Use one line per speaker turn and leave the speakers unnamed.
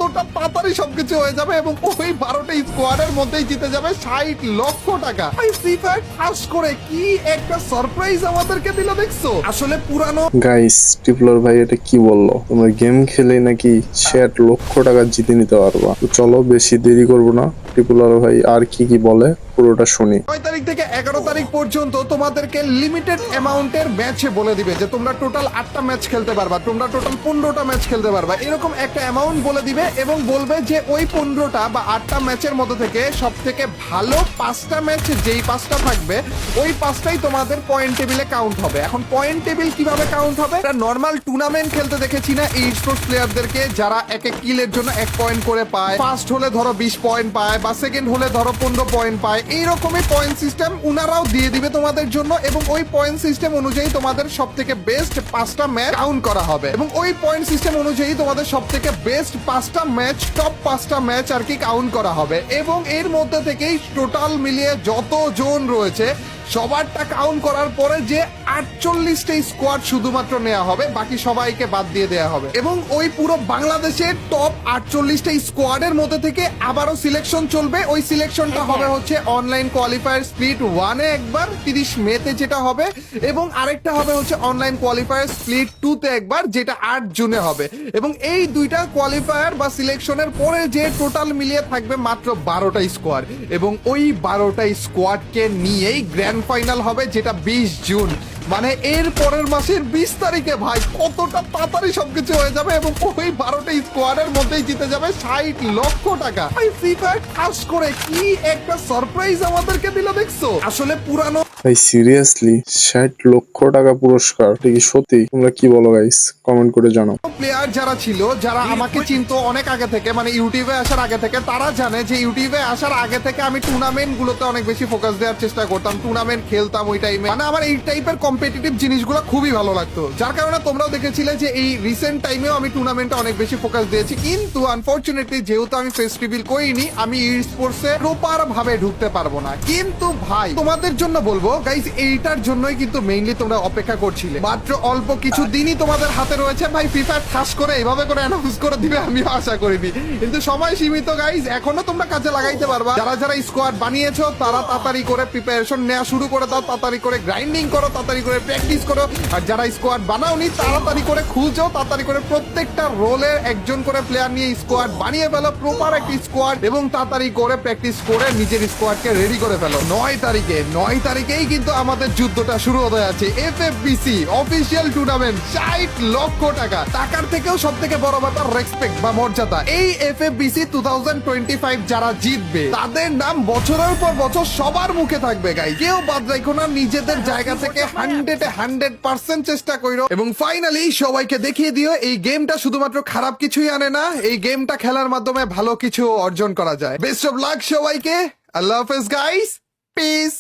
কতটা তাড়াতাড়ি সবকিছু হয়ে যাবে এবং ওই 12টা স্কোয়াডের মধ্যেই জিতে যাবে 60 লক্ষ টাকা। ভাই ফ্রি ফায়ার খাস করে কি একটা সারপ্রাইজ আমাদেরকে দিল দেখছো। আসলে পুরানো
গাইস, টিপলার ভাই এটা কি বললো? তোমরা গেম খেলে নাকি 60 লক্ষ টাকা জিতে নিতে পারবা? তো চলো বেশি দেরি করবো না, টিপলার ভাই আর কি কি বলে পুরোটা শুনি।
9 তারিখ থেকে 11 তারিখ পর্যন্ত তোমাদেরকে লিমিটেড অ্যামাউন্টের ম্যাচ বলে দিবে যে তোমরা টোটাল 8টা ম্যাচ খেলতে পারবা, তোমরা টোটাল 15টা ম্যাচ খেলতে পারবা, এরকম একটা অ্যামাউন্ট বলে দিবে এবং বলবে যে ওই 15টা বা 8টা ম্যাচের মধ্যে থেকে সব থেকে ভালো 5টা ম্যাচ যেই 5টা থাকবে ওই 5টাই তোমাদের পয়েন্ট টেবিলে কাউন্ট হবে। এখন পয়েন্ট টেবিল কিভাবে কাউন্ট হবে? এটা নর্মাল টুর্নামেন্ট খেলতে দেখেছি না এই স্পোর্টস প্লেয়ারদেরকে, যারা এক এক কিলের জন্য 1 পয়েন্ট করে পায়, ফার্স্ট হলে ধরো 20 পয়েন্ট পায় বা সেকেন্ড হলে ধরো 15 পয়েন্ট পায়, এইরকমই পয়েন্ট সিস্টেম উনারাও দিয়ে দিবে তোমাদের জন্য এবং ওই পয়েন্ট সিস্টেম অনুযায়ী তোমাদের সব থেকে বেস্ট 5টা ম্যাচ কাউন্ট করা হবে এবং ওই পয়েন্ট সিস্টেম অনুযায়ী তোমাদের সব থেকে বেস্ট 5টা ম্যাচ, টপ 5টা ম্যাচ আর কি কাউন্ট করা হবে এবং এর মধ্যে থেকেই টোটাল মিলিয়ে যত জন রয়েছে সবারটা কাউন্ট করার পরে যে 48টা স্কোয়াড শুধুমাত্র নেওয়া হবে, বাকি সবাইকে বাদ দিয়ে দেওয়া হবে এবং ওই পুরো বাংলাদেশের টপ 48টা স্কোয়াডের মধ্যে থেকে আবারও সিলেকশন চলবে। ওই সিলেকশনটা হবে হচ্ছে অনলাইন কোয়ালিফায়ার স্প্লিট 1-এ একবার 30 মেতে যেটা হবে এবং আরেকটা হবে হচ্ছে অনলাইন কোয়ালিফায়ার স্প্লিট 2-তে একবার যেটা 8 জুনে হবে এবং এই দুইটা কোয়ালিফায়ার বা সিলেকশনের পরে যে টোটাল মিলিয়ে থাকবে মাত্র 12টা স্কোয়াড এবং ওই 12টা স্কোয়াডকে নিয়েই গ্র্যান্ড ফাইনাল হবে যেটা 20 জুন, মানে এর পরের মাসের 20 তারিখে। ভাই কতটা তাড়াতাড়ি সবকিছু হয়ে যাবে এবং ওই 12টা স্কোয়াডের মধ্যেই জিতে যাবে 60 লক্ষ টাকা। ভাই ফ্রি ফায়ার খাস করে কি একটা সারপ্রাইজ আমাদেরকে দিল দেখছো। আসলে পুরানো
ভাই সিরিয়াসলি 60 লক্ষ টাকা পুরস্কার, এটা কি সত্যি? তোমরা কি বলো গাইস, কমেন্ট করে জানাও।
প্লেয়ার যারা ছিল, যারা আমাকে চিনতো অনেক আগে থেকে, মানে ইউটিউবে আসার আগে থেকে, তারা জানে যে ইউটিউবে আসার আগে থেকে আমি টুর্নামেন্ট গুলোতে অনেক বেশি ফোকাস দেওয়ার চেষ্টা করতাম, টুর্নামেন্ট খেলতাম ওই টাইমে, মানে আমার এই টাইপের কম্পিটিটিভ জিনিসগুলো খুবই ভালো লাগতো, যার কারণে তোমরাও দেখেছিলে যে এই রিসেন্ট টাইমেও আমি টুর্নামেন্টে অনেক বেশি ফোকাস দিয়েছি। কিন্তু আনফরচুনেটলি যেহেতু আমি ফেস রিভিল করিনি, আমি ই স্পোর্টসে প্রপার ভাবে ঢুকতে পারবো না। কিন্তু ভাই তোমাদের জন্য বলবো গাইস, এইটার জন্যই কিন্তু মেইনলি তোমরা অপেক্ষা করছিলে, মাত্র অল্প কিছু দিনই তোমাদের হাতে রয়েছে। ভাই ফিফা ঠাস করে এভাবে করে অ্যানাউন্স করে দিবে আমিও আশা করিনি, কিন্তু সময় সীমিত গাইস, এখনো তোমরা কাজে লাগাইতে পারবা। যারা যারা স্কোয়াড বানিয়েছো তারা তাড়াতাড়ি করে প্রিপারেশন নেওয়া শুরু করে দাও, তাড়াতাড়ি করে গ্রাইন্ডিং করো, তাড়াতাড়ি করে প্র্যাকটিস করো। আর যারা স্কোয়াড বানাওনি তাড়াতাড়ি করে খুঁজো, তাড়াতাড়ি করে প্রত্যেকটা রোলের একজন করে প্লেয়ার নিয়ে স্কোয়াড বানিয়ে ফেলো, প্রপার একটি স্কোয়াড, এবং তাড়াতাড়ি করে প্র্যাকটিস করে নিজের স্কোয়াডকে রেডি করে ফেলো। 9 তারিখেই কিন্তু আমাদের যুদ্ধটা শুরু হতে যাচ্ছে। এফএফবিসি অফিসিয়াল টুর্নামেন্ট, 60 লক্ষ টাকা। টাকার থেকেও সব থেকে বড় ব্যাপার রেসপেক্ট বা মর্যাদা। এই এফএফবিসি 2025 যারা জিতবে তাদের নাম বছরের পর বছর সবার মুখে থাকবে গাই, কেউ বাদ রাখো না, নিজেদের জায়গা থেকে 100% চেষ্টা করো এবং ফাইনালি সবাইকে দেখিয়ে দিও এই গেমটা শুধুমাত্র খারাপ কিছুই আনে না, এই গেমটা খেলার মাধ্যমে ভালো কিছু অর্জন করা যায়। বেস্ট অফ লাক সবাইকে, আল্লাহ হাফেজ গাইস, পিস।